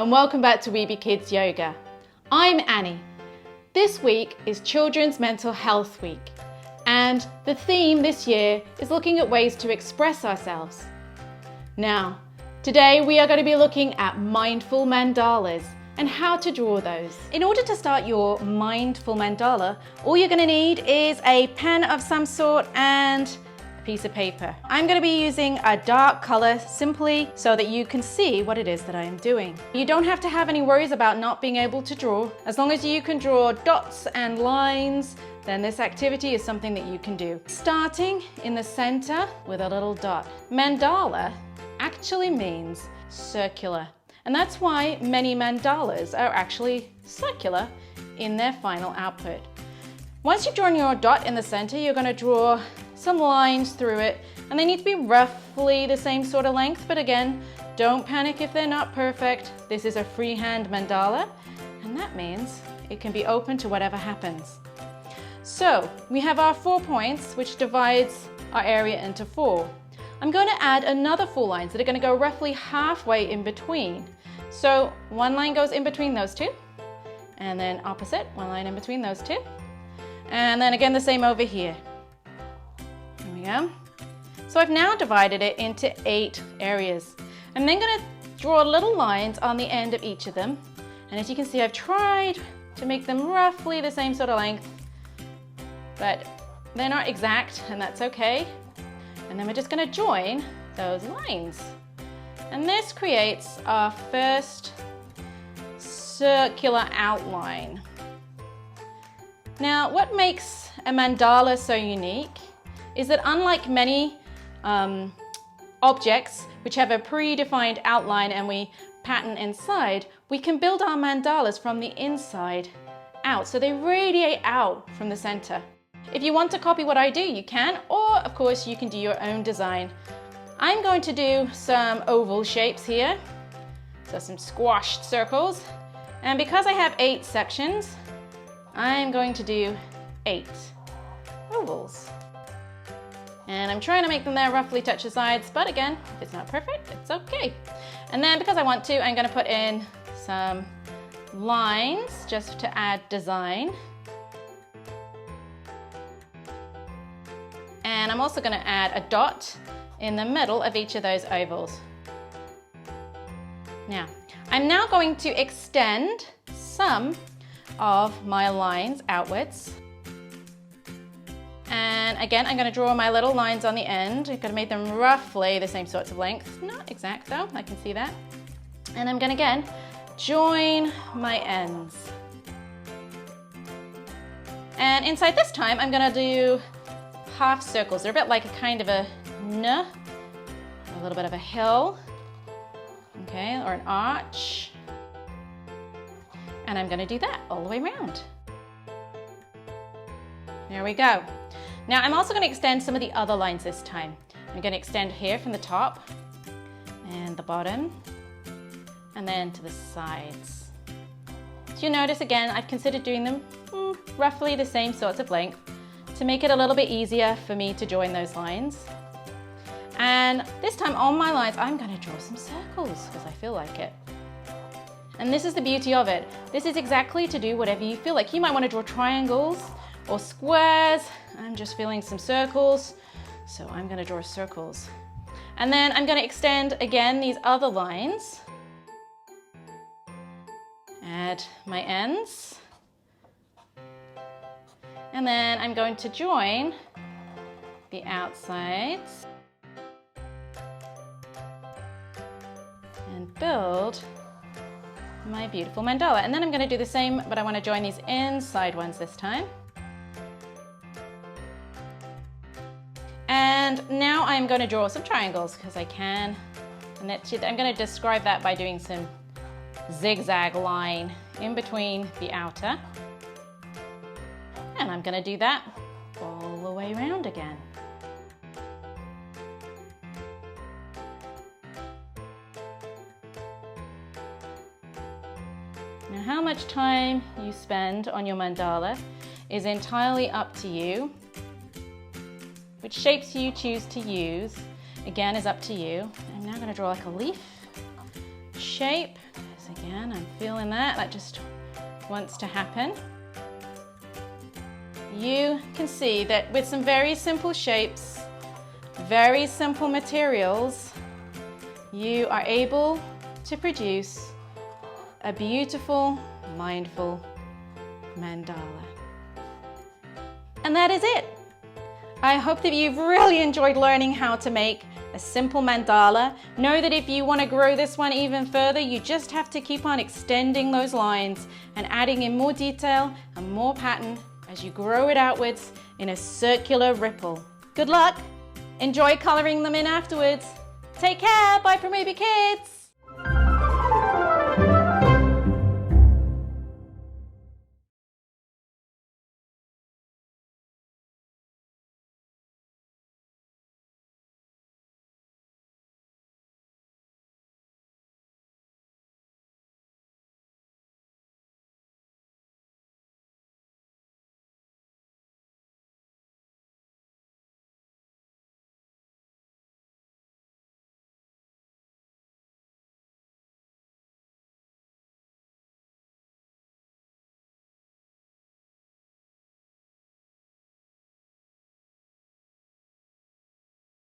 and welcome back to Weeby Kids Yoga. I'm Annie. This week is Children's Mental Health Week, and the theme this year is looking at ways to express ourselves. Now, today we are going to be looking at mindful mandalas and how to draw those. In order to start your mindful mandala, all you're going to need is a pen of some sort and piece of paper. I'm going to be using a dark color simply so that you can see what it is that I am doing. You don't have to have any worries about not being able to draw. As long as you can draw dots and lines, then this activity is something that you can do. Starting in the center with a little dot. Mandala actually means circular, and that's why many mandalas are actually circular in their final output. Once you've drawn your dot in the center, you're going to draw some lines through it, and they need to be roughly the same sort of length, but again, don't panic if they're not perfect. This is a freehand mandala, and that means it can be open to whatever happens. So we have our 4 points, which divides our area into 4. I'm going to add another 4 lines that are going to go roughly halfway in between. So one line goes in between those two, and then opposite, one line in between those two, and then again the same over here. There we go. So I've now divided it into 8 areas. I'm then going to draw little lines on the end of each of them. And as you can see, I've tried to make them roughly the same sort of length, but they're not exact, and that's okay. And then we're just going to join those lines. And this creates our first circular outline. Now, what makes a mandala so unique is that unlike many objects which have a predefined outline and we pattern inside, we can build our mandalas from the inside out, so they radiate out from the center. If you want to copy what I do, you can, or of course you can do your own design. I'm going to do some oval shapes here, so some squashed circles, and because I have 8 sections, I'm going to do 8 ovals. And I'm trying to make them there roughly touch the sides, but again, if it's not perfect, it's okay. And then because I want to, I'm going to put in some lines just to add design. And I'm also going to add a dot in the middle of each of those ovals. Now, I'm now going to extend some of my lines outwards. And again, I'm going to draw my little lines on the end. I'm going to make them roughly the same sorts of length. Not exact though, I can see that. And I'm going to again join my ends. And inside this time, I'm going to do half circles. They're a bit like a kind of a N, a little bit of a hill, okay, or an arch. And I'm going to do that all the way around. There we go. Now I'm also going to extend some of the other lines this time. I'm going to extend here from the top and the bottom, and then to the sides. So you notice again, I've considered doing them roughly the same sorts of length to make it a little bit easier for me to join those lines. And this time on my lines, I'm going to draw some circles because I feel like it. And this is the beauty of it. This is exactly to do whatever you feel like. You might want to draw triangles or squares. I'm just feeling some circles, so I'm going to draw circles. And then I'm going to extend again these other lines. Add my ends. And then I'm going to join the outsides and build my beautiful mandala. And then I'm going to do the same, but I want to join these inside ones this time. And now I'm going to draw some triangles because I can. And I'm going to describe that by doing some zigzag line in between the outer. And I'm going to do that all the way around again. Now, how much time you spend on your mandala is entirely up to you. Which shapes you choose to use, again, is up to you. I'm now going to draw like a leaf shape. again, I'm feeling that. That just wants to happen. You can see that with some very simple shapes, very simple materials, you are able to produce a beautiful, mindful mandala. And that is it. I hope that you've really enjoyed learning how to make a simple mandala. Know that if you want to grow this one even further, you just have to keep on extending those lines and adding in more detail and more pattern as you grow it outwards in a circular ripple. Good luck! Enjoy coloring them in afterwards. Take care, bye from Maybe Kids!